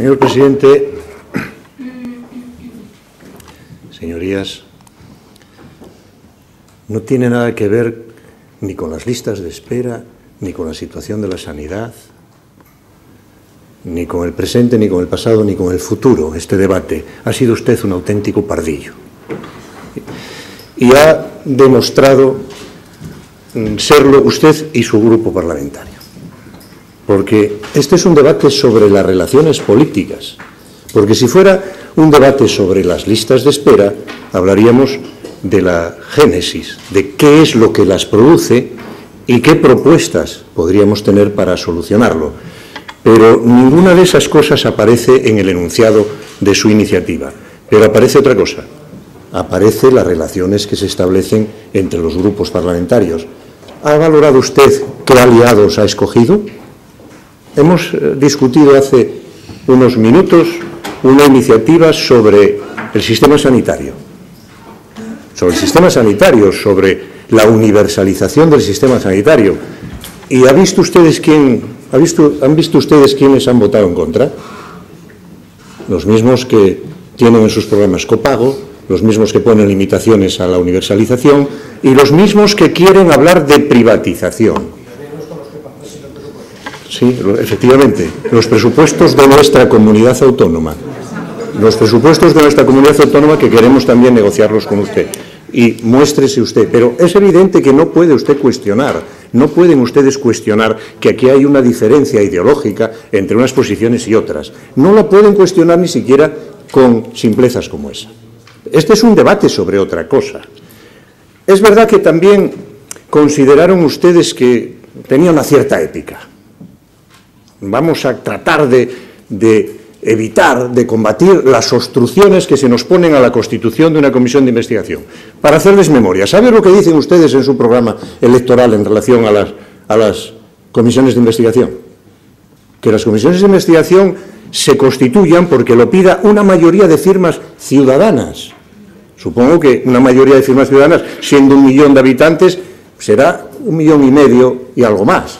Señor presidente, señorías, no tiene nada que ver ni con las listas de espera, ni con la situación de la sanidad, ni con el presente, ni con el pasado, ni con el futuro. Este debate ha sido usted un auténtico pardillo y ha demostrado serlo usted y su grupo parlamentario, porque este es un debate sobre las relaciones políticas, porque si fuera un debate sobre las listas de espera, hablaríamos de la génesis, de qué es lo que las produce y qué propuestas podríamos tener para solucionarlo. Pero ninguna de esas cosas aparece en el enunciado de su iniciativa. Pero aparece otra cosa, aparece las relaciones que se establecen entre los grupos parlamentarios. ¿Ha valorado usted qué aliados ha escogido? Hemos discutido hace unos minutos una iniciativa sobre el sistema sanitario, sobre la universalización del sistema sanitario. ¿Y han visto ustedes quiénes han votado en contra? Los mismos que tienen en sus programas copago, los mismos que ponen limitaciones a la universalización y los mismos que quieren hablar de privatización. Sí, efectivamente, los presupuestos de nuestra comunidad autónoma. Los presupuestos de nuestra comunidad autónoma que queremos también negociarlos con usted. Y muéstrese usted. Pero es evidente que no puede usted cuestionar, no pueden ustedes cuestionar que aquí hay una diferencia ideológica entre unas posiciones y otras. No la pueden cuestionar ni siquiera con simplezas como esa. Este es un debate sobre otra cosa. Es verdad que también consideraron ustedes que tenía una cierta épica. Vamos a tratar de evitar, de combatir las obstrucciones que se nos ponen a la constitución de una comisión de investigación. Para hacerles memoria, ¿saben lo que dicen ustedes en su programa electoral en relación a las comisiones de investigación? Que las comisiones de investigación se constituyan porque lo pida una mayoría de firmas ciudadanas. Supongo que una mayoría de firmas ciudadanas, siendo 1 millón de habitantes, será 1,5 millones y algo más.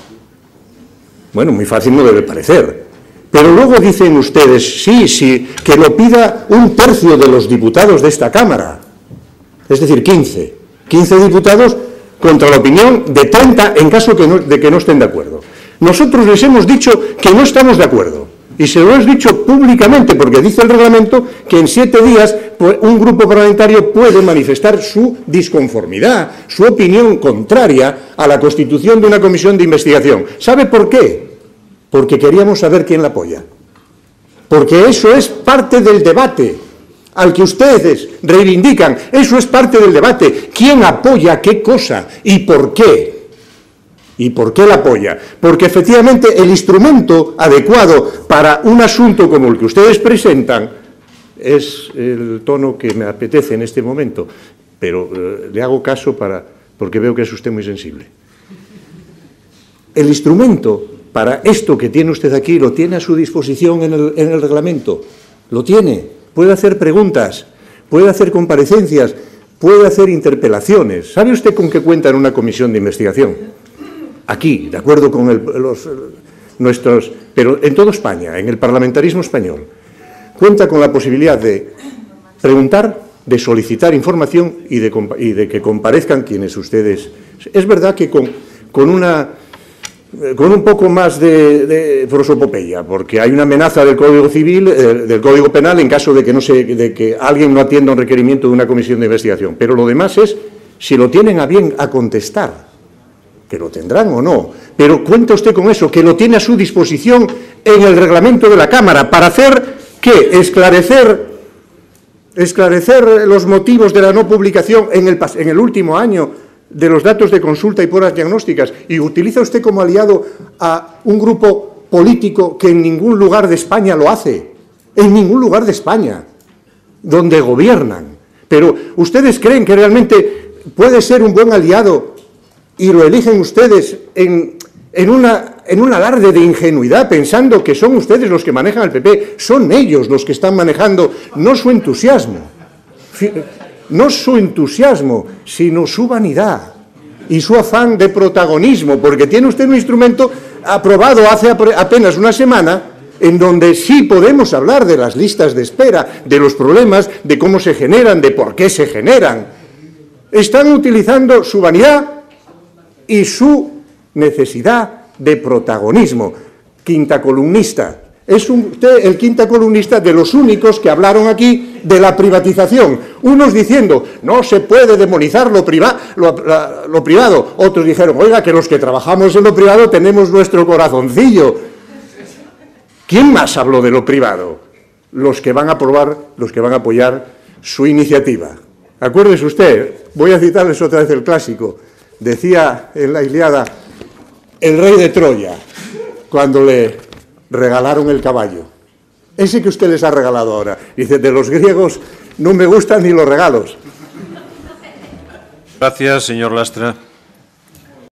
Bueno, muy fácil no debe parecer. Pero luego dicen ustedes, sí, que lo pida 1/3 de los diputados de esta Cámara. Es decir, 15 diputados contra la opinión de 30 en caso de que no estén de acuerdo. Nosotros les hemos dicho que no estamos de acuerdo. Y se lo hemos dicho públicamente, porque dice el reglamento que en 7 días un grupo parlamentario puede manifestar su disconformidad, su opinión contraria a la constitución de una comisión de investigación. ¿Sabe por qué? Porque queríamos saber quién la apoya. Porque eso es parte del debate al que ustedes reivindican. Eso es parte del debate. ¿Quién apoya qué cosa y por qué? ¿Y por qué la apoya? Porque efectivamente el instrumento adecuado para un asunto como el que ustedes presentan es el tono que me apetece en este momento, pero le hago caso porque veo que es usted muy sensible. El instrumento para esto que tiene usted aquí lo tiene a su disposición en el reglamento. Lo tiene. Puede hacer preguntas, puede hacer comparecencias, puede hacer interpelaciones. ¿Sabe usted con qué cuenta en una comisión de investigación? Aquí, de acuerdo con nuestros... Pero en toda España, en el parlamentarismo español, cuenta con la posibilidad de preguntar, de solicitar información y de que comparezcan quienes ustedes... Es verdad que con un poco más de prosopopeya, porque hay una amenaza del Código Civil, del Código Penal, en caso de que alguien no atienda un requerimiento de una comisión de investigación. Pero lo demás es si lo tienen a bien a contestar, que lo tendrán o no, pero cuenta usted con eso, que lo tiene a su disposición en el reglamento de la Cámara, para hacer, ¿qué? Esclarecer los motivos de la no publicación en el último año de los datos de consulta y pruebas diagnósticas, y utiliza usted como aliado a un grupo político que en ningún lugar de España lo hace, en ningún lugar de España, donde gobiernan. Pero ¿ustedes creen que realmente puede ser un buen aliado y lo eligen ustedes en un alarde de ingenuidad, pensando que son ustedes los que manejan el PP? Son ellos los que están manejando, no su entusiasmo, sino su vanidad y su afán de protagonismo, porque tiene usted un instrumento aprobado hace apenas una semana en donde sí podemos hablar de las listas de espera, de los problemas, de cómo se generan, de por qué se generan. Están utilizando su vanidad y su necesidad de protagonismo. Quinta columnista. Es usted el quinta columnista de los únicos que hablaron aquí de la privatización. Unos diciendo, no se puede demonizar lo privado. Otros dijeron, oiga, que los que trabajamos en lo privado tenemos nuestro corazoncillo. ¿Quién más habló de lo privado? Los que van a apoyar su iniciativa. Acuérdese usted, voy a citarles otra vez el clásico. Decía en la Ilíada el rey de Troya, cuando le regalaron el caballo. Ese que usted les ha regalado ahora. Dice, de los griegos no me gustan ni los regalos. Gracias, señor Lastra.